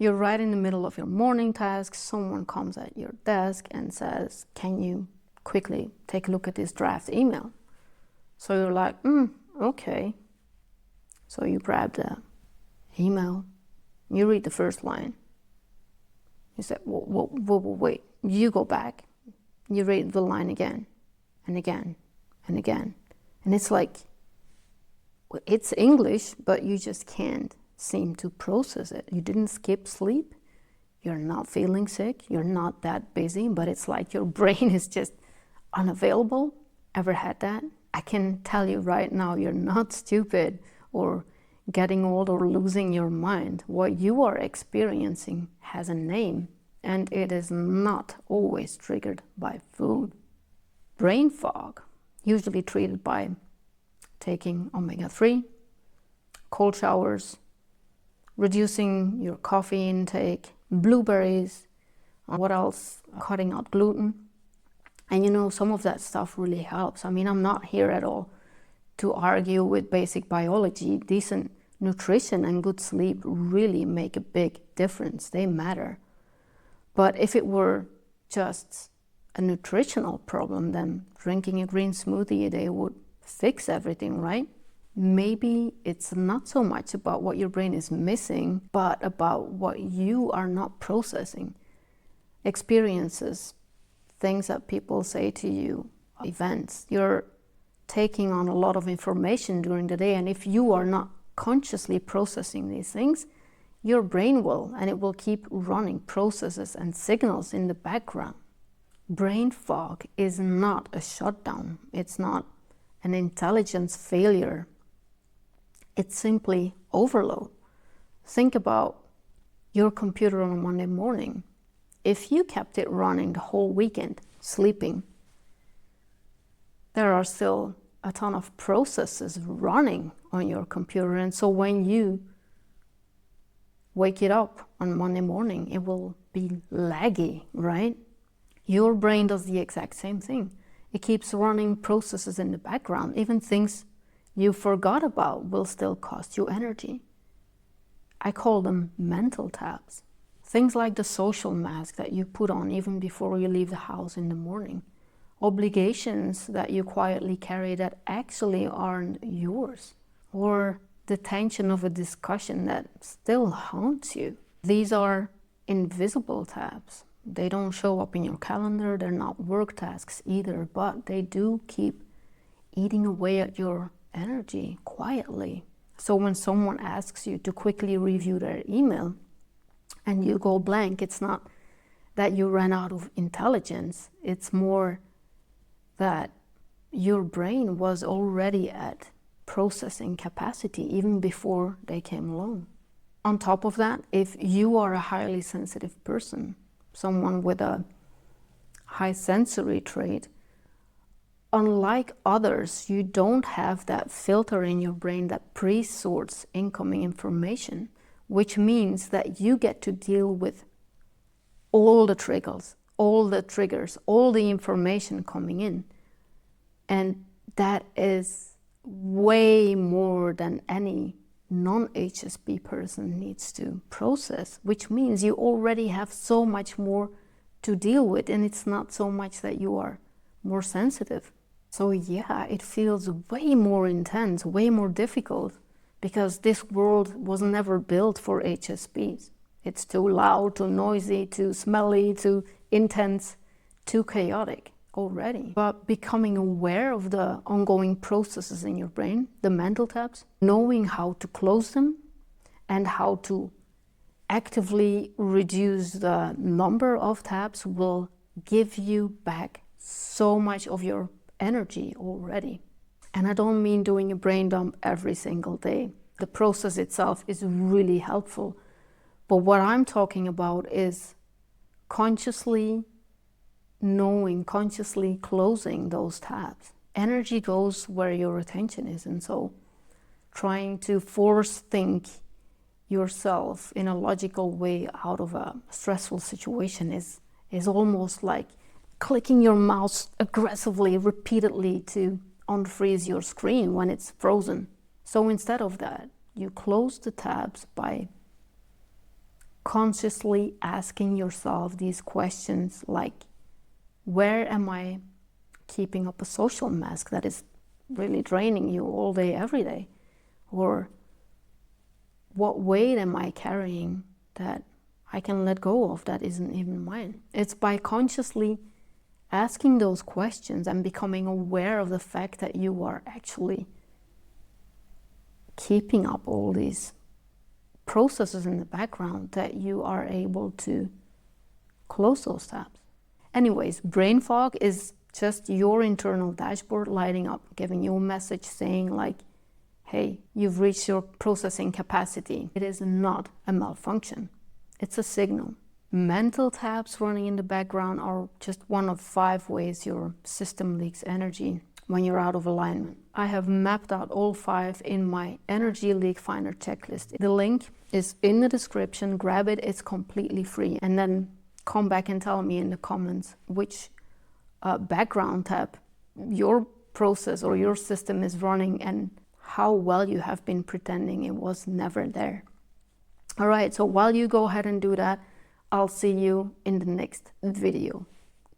You're right in the middle of your morning task. Someone comes at your desk and says, can you quickly take a look at this draft email? So you're like, okay. So you grab the email, you read the first line. You say, wait, you go back. You read the line again and again and again. And it's like, it's English, but you just can't seem to process it. You didn't skip sleep. You're not feeling sick. You're not that busy, but it's like your brain is just unavailable. Ever had that? I can tell you right now, you're not stupid or getting old or losing your mind. What you are experiencing has a name, and it is not always triggered by food. Brain fog, usually treated by taking omega-3, cold showers, reducing your coffee intake, blueberries, what else? Cutting out gluten. And you know, some of that stuff really helps. I mean, I'm not here at all to argue with basic biology. Decent nutrition and good sleep really make a big difference. They matter. But if it were just a nutritional problem, then drinking a green smoothie a day would fix everything, right? Maybe it's not so much about what your brain is missing, but about what you are not processing. Experiences, things that people say to you, events. You're taking on a lot of information during the day, and if you are not consciously processing these things, your brain will, and it will keep running processes and signals in the background. Brain fog is not a shutdown. It's not an intelligence failure. It's simply overload. Think about your computer on a Monday morning. If you kept it running the whole weekend, sleeping, there are still a ton of processes running on your computer. And so when you wake it up on Monday morning, it will be laggy, right? Your brain does the exact same thing. It keeps running processes in the background. Even things you forgot about will still cost you energy. I call them mental tabs. Things like the social mask that you put on even before you leave the house in the morning. Obligations that you quietly carry that actually aren't yours. Or the tension of a discussion that still haunts you. These are invisible tabs. They don't show up in your calendar. They're not work tasks either, but they do keep eating away at your energy quietly. So when someone asks you to quickly review their email and you go blank, it's not that you ran out of intelligence. It's more that your brain was already at processing capacity even before they came along. On top of that, if you are a highly sensitive person, someone with a high sensory trait, unlike others, you don't have that filter in your brain that pre-sorts incoming information, which means that you get to deal with all the triggers, all the information coming in. And that is way more than any non-HSP person needs to process, which means you already have so much more to deal with, and it's not so much that you are more sensitive. So yeah, it feels way more intense, way more difficult, because this world was never built for HSPs. It's too loud, too noisy, too smelly, too intense, too chaotic already. But becoming aware of the ongoing processes in your brain, the mental tabs, knowing how to close them and how to actively reduce the number of tabs will give you back so much of your energy already. And I don't mean doing a brain dump every single day. The process itself is really helpful. But what I'm talking about is consciously knowing, consciously closing those tabs. Energy goes where your attention is, and so trying to force think yourself in a logical way out of a stressful situation is almost like clicking your mouse aggressively, repeatedly to unfreeze your screen when it's frozen. So instead of that, you close the tabs by consciously asking yourself these questions like, where am I keeping up a social mask that is really draining you all day, every day? Or what weight am I carrying that I can let go of that isn't even mine? It's by consciously asking those questions and becoming aware of the fact that you are actually keeping up all these processes in the background that you are able to close those tabs. Anyways, brain fog is just your internal dashboard lighting up, giving you a message saying like, hey, you've reached your processing capacity. It is not a malfunction. It's a signal. Mental tabs running in the background are just one of 5 ways your system leaks energy when you're out of alignment. I have mapped out all 5 in my Energy Leak Finder checklist. The link is in the description. Grab it, it's completely free. And then come back and tell me in the comments which background tab your process or your system is running and how well you have been pretending it was never there. All right, so while you go ahead and do that, I'll see you in the next video.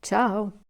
Ciao.